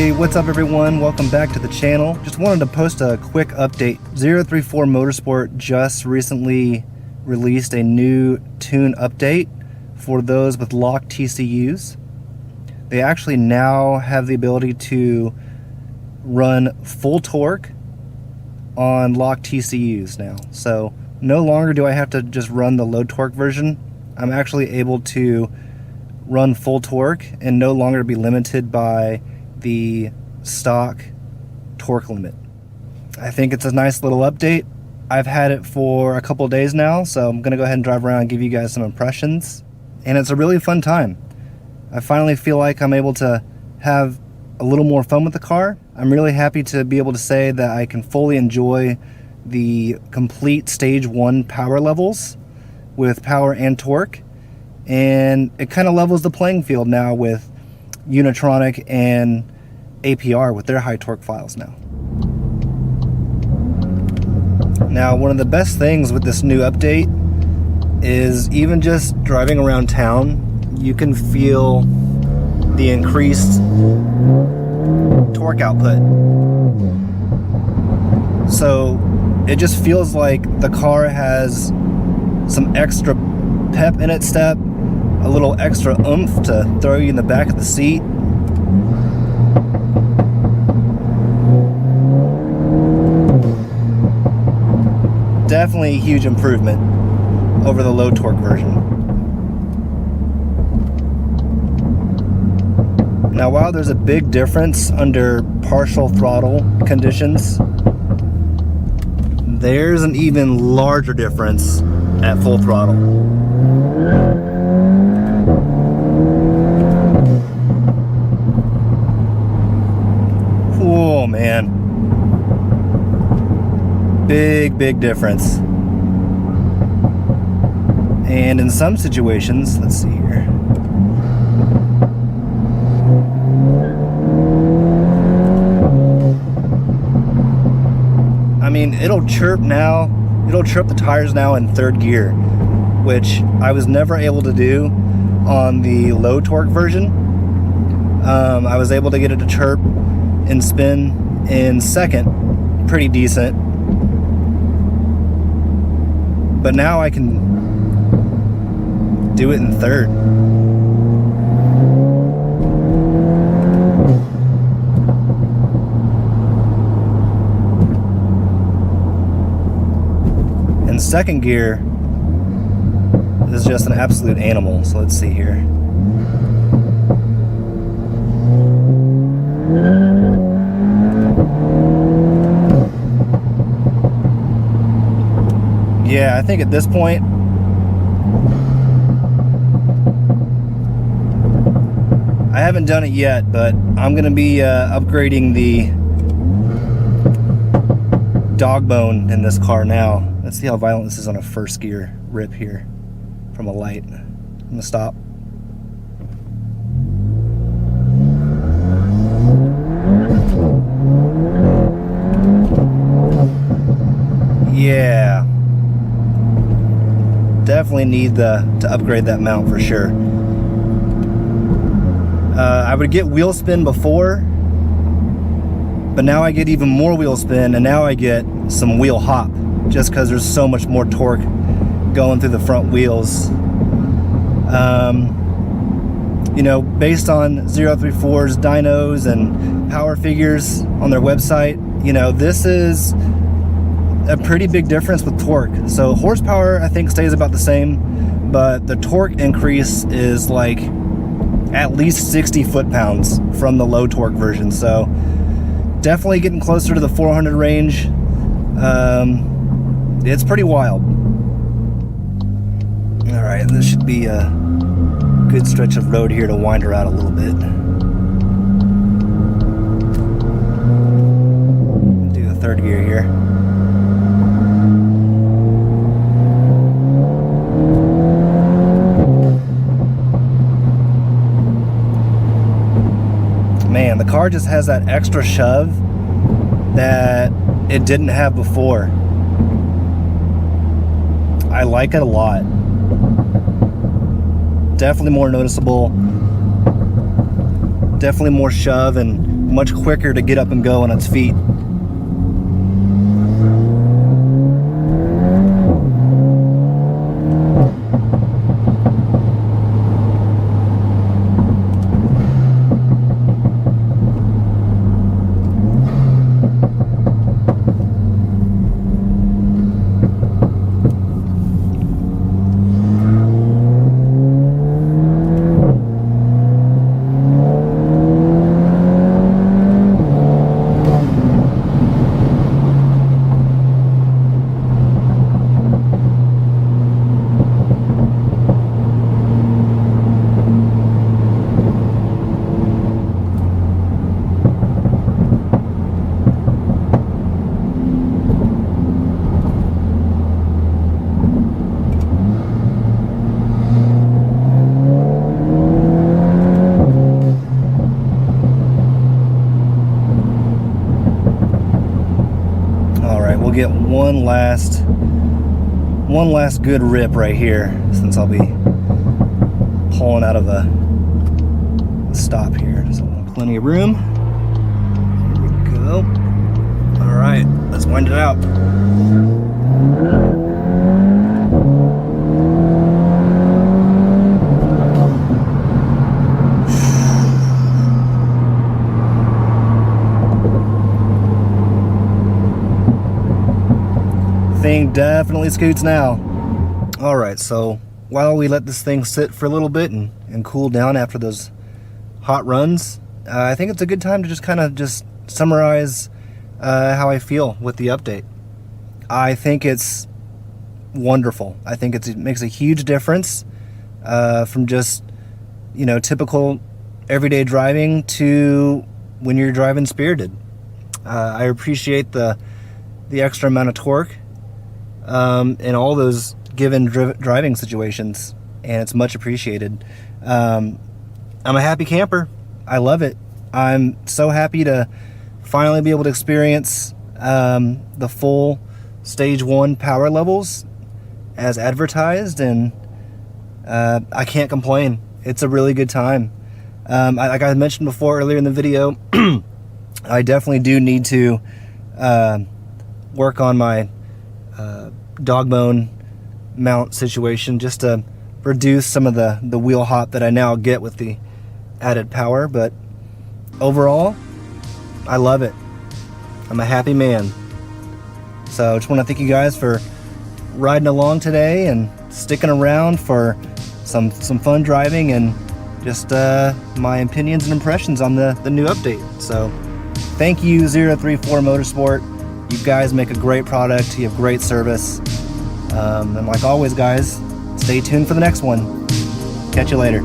Hey, what's up everyone? Welcome back to the channel. Just wanted to post a quick update. 034 Motorsport just recently released a new tune update for those with locked TCUs. They actually now have the ability to run full torque on locked TCUs now. So no longer do I have to just run the low torque version. I'm actually able to run full torque and no longer be limited by the stock torque limit. I think it's a nice little update. I've had it for a couple of days now, so I'm gonna go ahead and drive around and give you guys some impressions. And it's a really fun time. I finally feel like I'm able to have a little more fun with the car. I'm really happy to be able to say that I can fully enjoy the complete stage 1 power levels with power and torque. And it kind of levels the playing field now with Unitronic and APR with their high torque files now. Now, one of the best things with this new update is even just driving around town, you can feel the increased torque output. So it just feels like the car has some extra pep in its step, a little extra oomph to throw you in the back of the seat. Definitely a huge improvement over the low torque version. Now, while there's a big difference under partial throttle conditions, there's an even larger difference at full throttle. Oh man, big difference. And in some situations, let's see here, I mean, it'll chirp the tires now in third gear, which I was never able to do on the low torque version. I was able to get it to chirp and spin in second pretty decent, but now I can do it in third. And second gear is just an absolute animal. So let's see here. Yeah, I think at this point, I haven't done it yet, but I'm going to be upgrading the dog bone in this car now. Let's see how violent this is on a first gear rip here from a light. I'm going to stop. Yeah. Definitely need to upgrade that mount for sure. I would get wheel spin before, but now I get even more wheel spin, and now I get some wheel hop just because there's so much more torque going through the front wheels. You know, based on 034's dynos and power figures on their website, you know, this is a pretty big difference with torque. So horsepower I think stays about the same, but the torque increase is like at least 60 foot-pounds from the low torque version. So definitely getting closer to the 400 range. It's pretty wild. All right, this should be a good stretch of road here to wind her out a little bit. Do the third gear here. Man, the car just has that extra shove that it didn't have before. I like it a lot. Definitely more noticeable. Definitely more shove and much quicker to get up and go on its feet. We'll get one last good rip right here, since I'll be pulling out of a stop here. So plenty of room. Here we go. All right, let's wind it out. Thing definitely scoots now. All right, so while we let this thing sit for a little bit and cool down after those hot runs, I think it's a good time to just kind of summarize how I feel with the update. I think it's wonderful. I think it makes a huge difference from just, you know, typical everyday driving to when you're driving spirited. I appreciate the extra amount of torque in all those given driving situations, and it's much appreciated. I'm a happy camper. I love it. I'm so happy to finally be able to experience the full stage 1 power levels as advertised, and I can't complain. It's a really good time. Like I mentioned before earlier in the video, I definitely do need to work on my dog bone mount situation, just to reduce some of the wheel hop that I now get with the added power. But overall, I love it. I'm a happy man. So I just want to thank you guys for riding along today and sticking around for some fun driving and just my opinions and impressions on the new update. So thank you, 034 Motorsport. You guys make a great product. You have great service. And like always, guys, stay tuned for the next one. Catch you later.